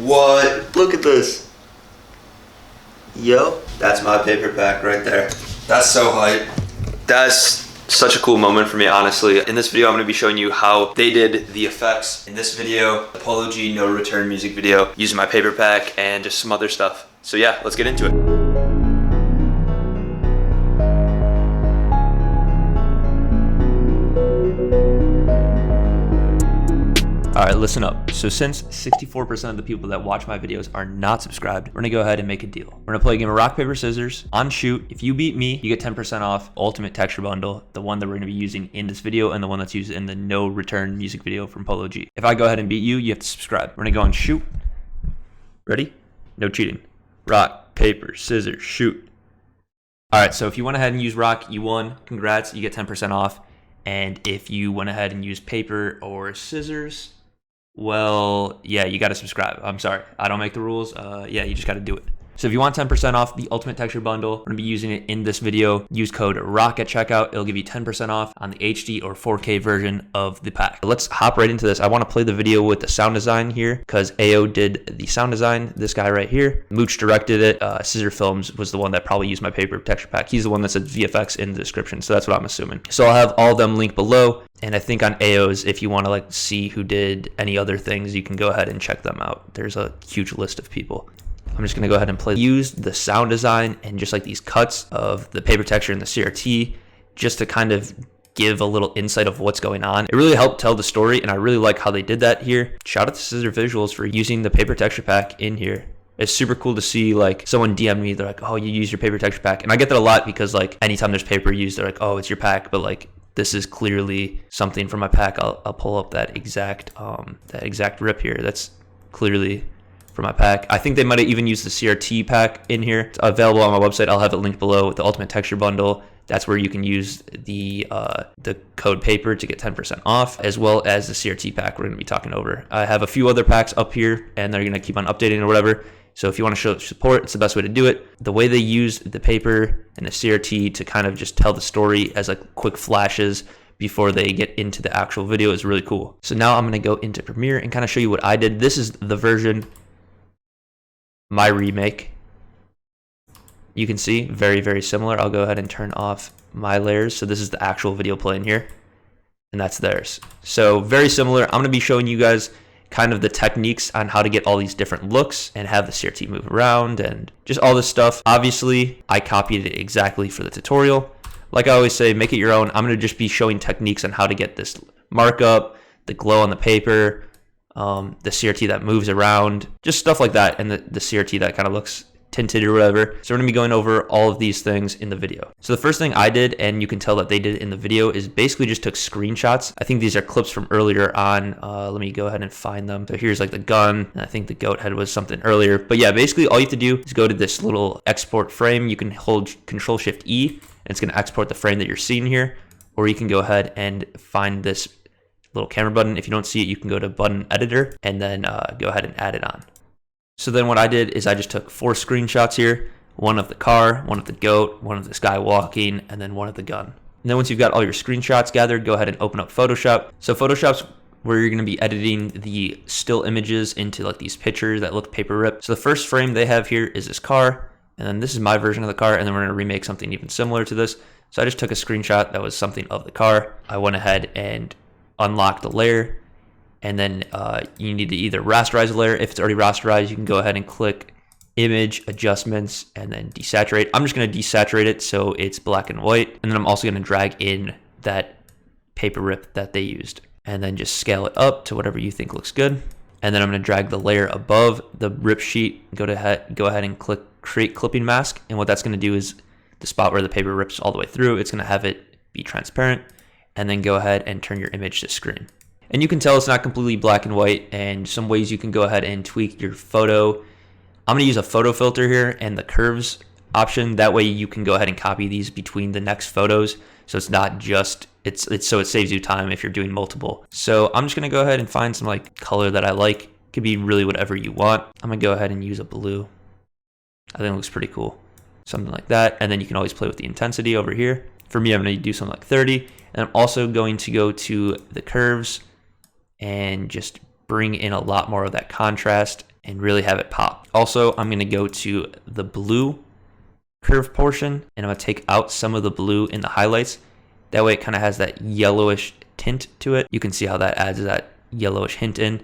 What? Look at this. Yo, that's my paper pack right there. That's so hype. That's such a cool moment for me, honestly. In this video, I'm gonna be showing you how they did the effects in this video, the Polo G No Return music video, using my paper pack and just some other stuff. So yeah, let's get into it. All right, listen up. So since 64% of the people that watch my videos are not subscribed, we're gonna go ahead and make a deal. We're gonna play a game of rock, paper, scissors on shoot. If you beat me, you get 10% off Ultimate Texture Bundle, the one that we're gonna be using in this video and the one that's used in the No Return music video from Polo G. If I go ahead and beat you, you have to subscribe. We're gonna go on shoot. Ready? No cheating. Rock, paper, scissors, shoot. All right, so if you went ahead and used rock, you won. Congrats, you get 10% off. And if you went ahead and used paper or scissors, well, yeah, you got to subscribe. I'm sorry, I don't make the rules. Yeah, you just got to do it. So if you want 10% off the Ultimate Texture Bundle, we're gonna be using it in this video. Use code ROCK at checkout. It'll give you 10% off on the HD or 4K version of the pack. Let's hop right into this. I want to play the video with the sound design here because AO did the sound design. This guy right here, Mooch directed it. Scissor Films was the one that probably used my paper texture pack. He's the one that said VFX in the description, so that's what I'm assuming. So I'll have all of them linked below. And I think on AO's, if you want to like see who did any other things, you can go ahead and check them out. There's a huge list of people. I'm just gonna go ahead and use the sound design and just like these cuts of the paper texture and the CRT just to kind of give a little insight of what's going on. It really helped tell the story, and I really like how they did that here. Shout out to Scissor Visuals for using the paper texture pack in here. It's super cool to see like someone DM me, they're like, oh, you use your paper texture pack. And I get that a lot because like anytime there's paper used, they're like, oh, it's your pack, but like this is clearly something from my pack. I'll pull up that exact rip here. That's clearly for my pack. I think they might have even used the CRT pack in here. It's available on my website. I'll have it linked below with the Ultimate Texture Bundle. That's where you can use the code paper to get 10% off, as well as the CRT pack we're gonna be talking over. I have a few other packs up here and they're gonna keep on updating or whatever. So if you wanna show support, it's the best way to do it. The way they use the paper and the CRT to kind of just tell the story as like quick flashes before they get into the actual video is really cool. So now I'm gonna go into Premiere and kind of show you what I did. This is the version, my remake. You can see very, very similar. I'll go ahead and turn off my layers. So this is the actual video playing here, and that's theirs. So very similar. I'm gonna be showing you guys kind of the techniques on how to get all these different looks and have the CRT move around and just all this stuff. Obviously, I copied it exactly for the tutorial. Like I always say, make it your own. I'm gonna just be showing techniques on how to get this markup, the glow on the paper, the CRT that moves around, just stuff like that, and the CRT that kind of looks tinted or whatever. So we're gonna be going over all of these things in the video. So the first thing I did, and you can tell that they did in the video, is basically just took screenshots. I think these are clips from earlier on. Let me go ahead and find them. So here's like the gun, and I think the goat head was something earlier. But yeah, basically all you have to do is go to this little export frame. You can hold Control-Shift-E, and it's gonna export the frame that you're seeing here, or you can go ahead and find this little camera button. If you don't see it, you can go to button editor and then go ahead and add it on. So then what I did is I just took 4 screenshots here, one of the car, one of the goat, one of this guy walking, and then one of the gun. And then once you've got all your screenshots gathered, go ahead and open up Photoshop. So Photoshop's where you're gonna be editing the still images into like these pictures that look paper ripped. So the first frame they have here is this car, and then this is my version of the car, and then we're gonna remake something even similar to this. So I just took a screenshot that was something of the car. I went ahead and unlock the layer, and then you need to either rasterize the layer. If it's already rasterized, you can go ahead and click image adjustments and then desaturate. I'm just going to desaturate it so it's black and white, and then I'm also going to drag in that paper rip that they used and then just scale it up to whatever you think looks good. And then I'm going to drag the layer above the rip sheet, go ahead and click create clipping mask, and what that's going to do is the spot where the paper rips all the way through, it's going to have it be transparent, and then go ahead and turn your image to screen. And you can tell it's not completely black and white, and some ways you can go ahead and tweak your photo. I'm gonna use a photo filter here and the curves option. That way you can go ahead and copy these between the next photos. So it's not just, so it saves you time if you're doing multiple. So I'm just gonna go ahead and find some like color that I like. It could be really whatever you want. I'm gonna go ahead and use a blue. I think it looks pretty cool. Something like that. And then you can always play with the intensity over here. For me, I'm gonna do something like 30. And I'm also going to go to the curves and just bring in a lot more of that contrast and really have it pop. Also, I'm going to go to the blue curve portion, and I'm going to take out some of the blue in the highlights. That way it kind of has that yellowish tint to it. You can see how that adds that yellowish hint in.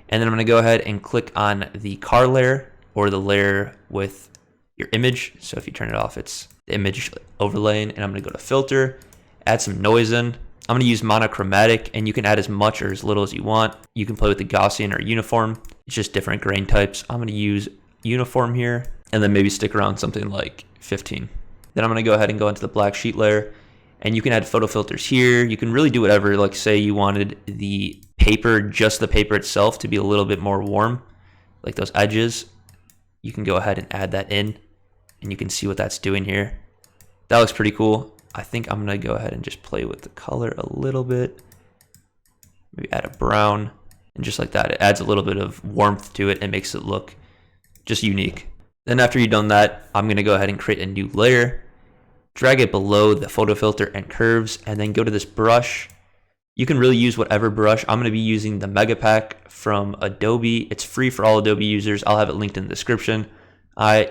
And then I'm going to go ahead and click on the car layer, or the layer with your image. So if you turn it off, it's the image overlaying. And I'm going to go to filter, add some noise in. I'm going to use monochromatic, and you can add as much or as little as you want. You can play with the Gaussian or uniform. It's just different grain types. I'm going to use uniform here, and then maybe stick around something like 15. Then I'm going to go ahead and go into the black sheet layer, and you can add photo filters here. You can really do whatever. Like say you wanted the paper, just the paper itself, to be a little bit more warm, like those edges. You can go ahead and add that in, and you can see what that's doing here. That looks pretty cool. I think I'm going to go ahead and just play with the color a little bit. Maybe add a brown, and just like that, it adds a little bit of warmth to it and makes it look just unique. Then after you've done that, I'm going to go ahead and create a new layer, drag it below the photo filter and curves, and then go to this brush. You can really use whatever brush. I'm going to be using the Mega Pack from Adobe. It's free for all Adobe users. I'll have it linked in the description.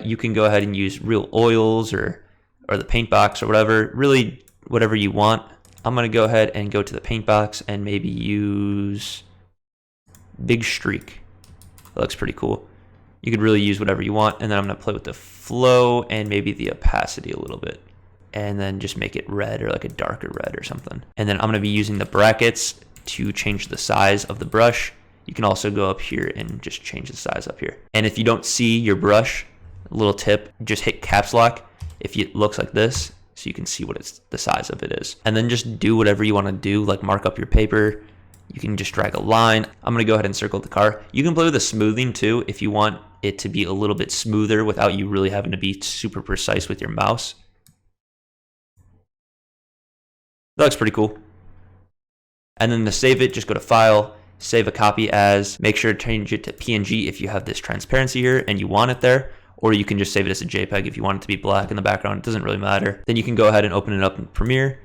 You can go ahead and use real oils or the paint box or whatever, really whatever you want. I'm going to go ahead and go to the paint box and maybe use Big Streak. That looks pretty cool. You could really use whatever you want. And then I'm going to play with the flow and maybe the opacity a little bit. And then just make it red, or like a darker red or something. And then I'm going to be using the brackets to change the size of the brush. You can also go up here and just change the size up here. And if you don't see your brush, a little tip, just hit caps lock if it looks like this, so you can see what the size of it is. And then just do whatever you want to do, like mark up your paper. You can just drag a line. I'm going to go ahead and circle the car. You can play with the smoothing too if you want it to be a little bit smoother without you really having to be super precise with your mouse. That looks pretty cool. And then to save it, just go to File, Save a Copy As. Make sure to change it to PNG if you have this transparency here and you want it there. Or you can just save it as a JPEG if you want it to be black in the background. It doesn't really matter. Then you can go ahead and open it up in Premiere.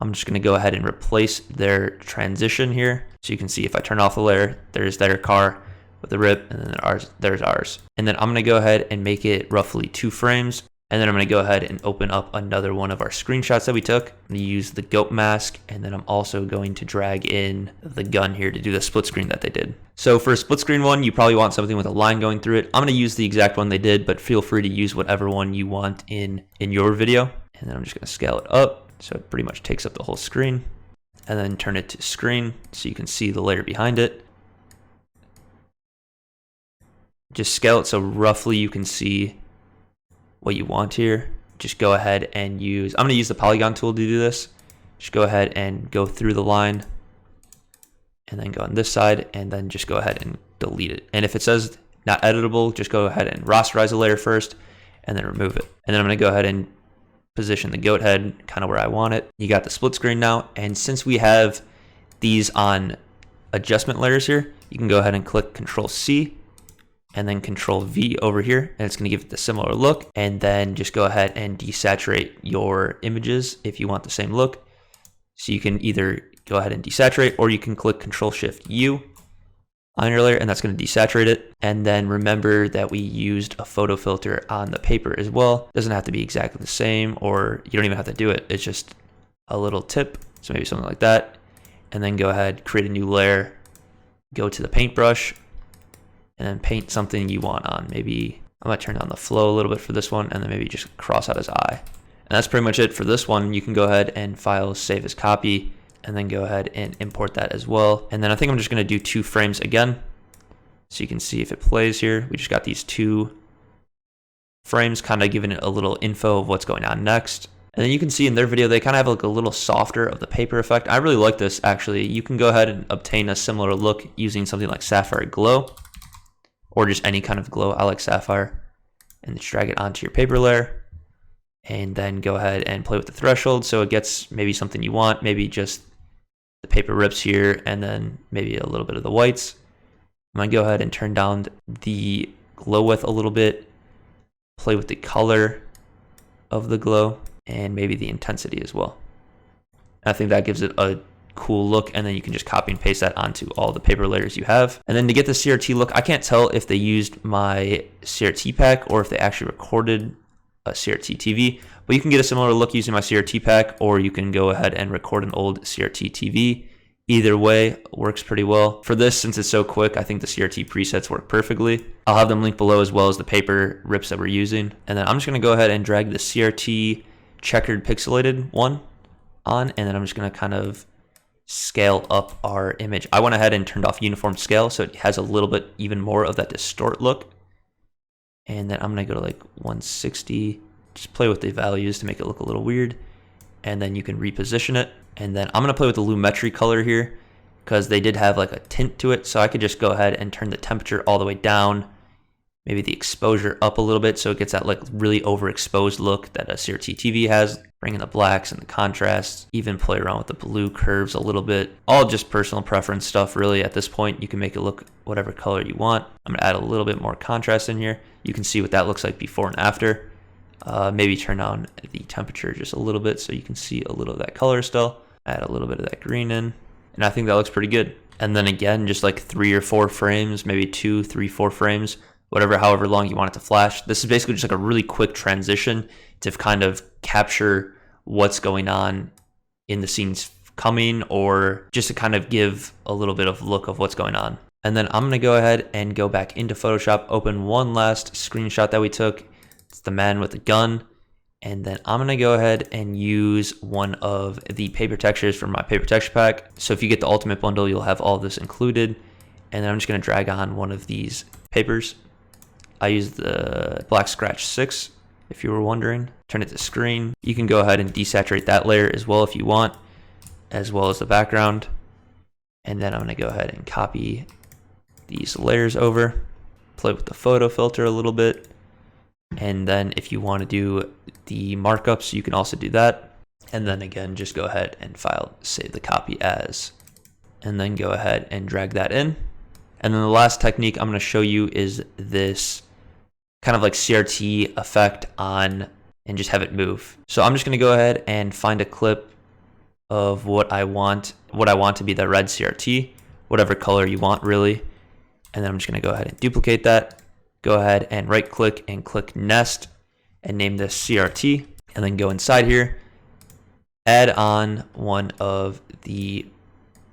I'm just going to go ahead and replace their transition here. So you can see if I turn off the layer, there's their car with the rip, and then there's ours. And then I'm going to go ahead and make it roughly 2 frames. And then I'm going to go ahead and open up another one of our screenshots that we took. I'm going to use the goat mask, and then I'm also going to drag in the gun here to do the split screen that they did. So for a split screen one, you probably want something with a line going through it. I'm going to use the exact one they did, but feel free to use whatever one you want in your video. And then I'm just going to scale it up so it pretty much takes up the whole screen, and then turn it to screen so you can see the layer behind it. Just scale it so roughly you can see what you want here. Just go ahead and use, I'm going to use the Polygon Tool to do this. Just go ahead and go through the line, and then go on this side, and then just go ahead and delete it. And if it says not editable, just go ahead and rasterize the layer first, and then remove it. And then I'm going to go ahead and position the goat head kind of where I want it. You got the split screen now, and since we have these on adjustment layers here, you can go ahead and click Control C and then Control V over here, and it's going to give it the similar look. And then just go ahead and desaturate your images if you want the same look. So you can either go ahead and desaturate, or you can click Control Shift U on your layer, and that's going to desaturate it. And then remember that we used a photo filter on the paper as well. It doesn't have to be exactly the same, or you don't even have to do it. It's just a little tip. So maybe something like that. And then go ahead, create a new layer, go to the paintbrush, and then paint something you want on. Maybe I'm going to turn down the flow a little bit for this one, and then maybe just cross out his eye. And that's pretty much it for this one. You can go ahead and File, Save as Copy, and then go ahead and import that as well. And then I think I'm just going to do 2 frames again, so you can see if it plays here. We just got these 2 frames, kind of giving it a little info of what's going on next. And then you can see in their video, they kind of have like a little softer of the paper effect. I really like this actually. You can go ahead and obtain a similar look using something like Sapphire Glow, or just any kind of glow. I like Sapphire. And just drag it onto your paper layer, and then go ahead and play with the threshold so it gets maybe something you want, maybe just the paper rips here, and then maybe a little bit of the whites. I'm going to go ahead and turn down the glow width a little bit, play with the color of the glow, and maybe the intensity as well. I think that gives it a cool look, and then you can just copy and paste that onto all the paper layers you have. And then to get the CRT look, I can't tell if they used my CRT pack or if they actually recorded a CRT TV, but you can get a similar look using my CRT pack, or you can go ahead and record an old CRT TV. Either way works pretty well. For this, since it's so quick, I think the CRT presets work perfectly. I'll have them linked below, as well as the paper rips that we're using. And then I'm just going to go ahead and drag the CRT checkered pixelated one on, and then I'm just going to kind of scale up our image. I went ahead and turned off uniform scale, so it has a little bit even more of that distort look. And then I'm going to go to like 160, just play with the values to make it look a little weird. And then you can reposition it. And then I'm going to play with the lumetri color here, because they did have like a tint to it. So I could just go ahead and turn the temperature all the way down, maybe the exposure up a little bit, so it gets that like really overexposed look that a CRT TV has. Bring in the blacks and the contrasts, even play around with the blue curves a little bit. All just personal preference stuff really at this point. You can make it look whatever color you want. I'm going to add a little bit more contrast in here. You can see what that looks like before and after. Maybe turn down the temperature just a little bit so you can see a little of that color still. Add a little bit of that green in, and I think that looks pretty good. And then again, just like 3 or 4 frames, maybe 2, 3, 4 frames, however long you want it to flash. This is basically just like a really quick transition to kind of capture what's going on in the scenes coming, or just to kind of give a little bit of look of what's going on. And then I'm going to go ahead and go back into Photoshop, open one last screenshot that we took. It's the man with the gun. And then I'm going to go ahead and use one of the paper textures from my paper texture pack. So if you get the ultimate bundle, you'll have all of this included. And then I'm just going to drag on one of these papers. I use the Black Scratch 6, if you were wondering. Turn it to screen. You can go ahead and desaturate that layer as well if you want, as well as the background. And then I'm going to go ahead and copy these layers over, play with the photo filter a little bit. And then if you want to do the markups, you can also do that. And then again, just go ahead and file, save the copy as, and then go ahead and drag that in. And then the last technique I'm going to show you is this kind of like CRT effect on, and just have it move. So I'm just going to go ahead and find a clip of what I want to be the red CRT, whatever color you want really. And then I'm just going to go ahead and duplicate that. Go ahead and right click and click nest and name this CRT, and then go inside here, add on one of the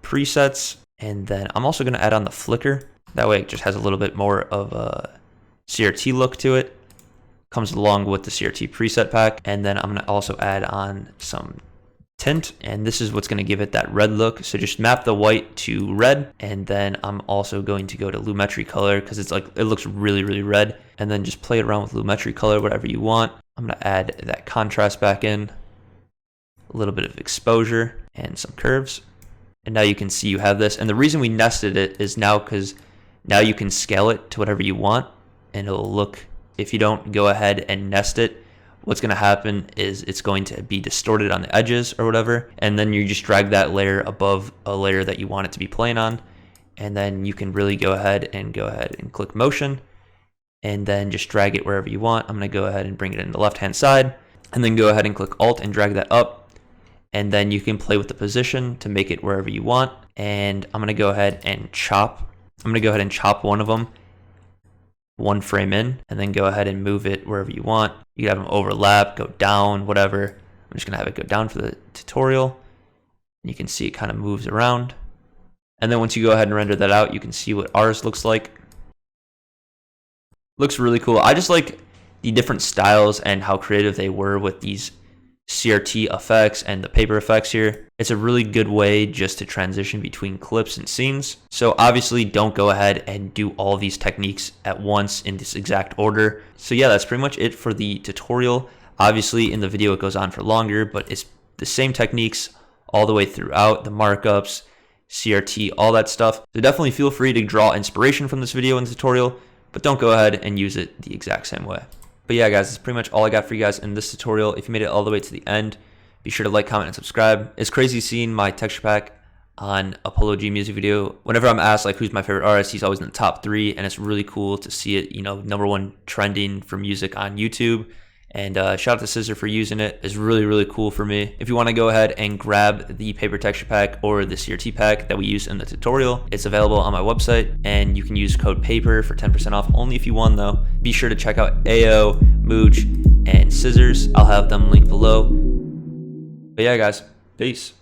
presets, and then I'm also going to add on the flicker. That way it just has a little bit more of a CRT look to it. Comes along with the CRT preset pack. And then I'm going to also add on some tint, and this is what's going to give it that red look. So just map the white to red, and then I'm also going to go to lumetri color, because it's like it looks really red. And then just play around with lumetri color, whatever you want. I'm going to add that contrast back in, a little bit of exposure and some curves, and now you can see you have this. And the reason we nested it is now because now you can scale it to whatever you want, and it'll look, if you don't go ahead and nest it, what's going to happen is it's going to be distorted on the edges or whatever, and then you just drag that layer above a layer that you want it to be playing on, and then you can really go ahead and click motion, and then just drag it wherever you want. I'm going to go ahead and bring it in the left hand side, and then go ahead and click Alt and drag that up, and then you can play with the position to make it wherever you want. And I'm going to go ahead and chop. I'm going to go ahead and chop one of them, one frame in, and then go ahead and move it wherever you want. You can have them overlap, go down, whatever. I'm just going to have it go down for the tutorial. You can see it kind of moves around. And then once you go ahead and render that out, you can see what ours looks like. Looks really cool. I just like the different styles and how creative they were with these CRT effects and the paper effects here. It's a really good way just to transition between clips and scenes. So obviously don't go ahead and do all these techniques at once in this exact order. So yeah, that's pretty much it for the tutorial. Obviously in the video it goes on for longer, but it's the same techniques all the way throughout, the markups, CRT, all that stuff. So definitely feel free to draw inspiration from this video and tutorial, but don't go ahead and use it the exact same way. But yeah, guys, that's pretty much all I got for you guys in this tutorial. If you made it all the way to the end, be sure to like, comment, and subscribe. It's crazy seeing my texture pack on a Polo G music video. Whenever I'm asked like who's my favorite artist, he's always in the top 3, and it's really cool to see it, you know, #1 trending for music on YouTube. And shout out to Scissor for using it. It's really, really cool for me. If you want to go ahead and grab the paper texture pack or the CRT pack that we use in the tutorial, it's available on my website, and you can use code PAPER for 10% off, only if you won though. Be sure to check out AO, Mooch, and Scissors. I'll have them linked below. But yeah, guys, peace.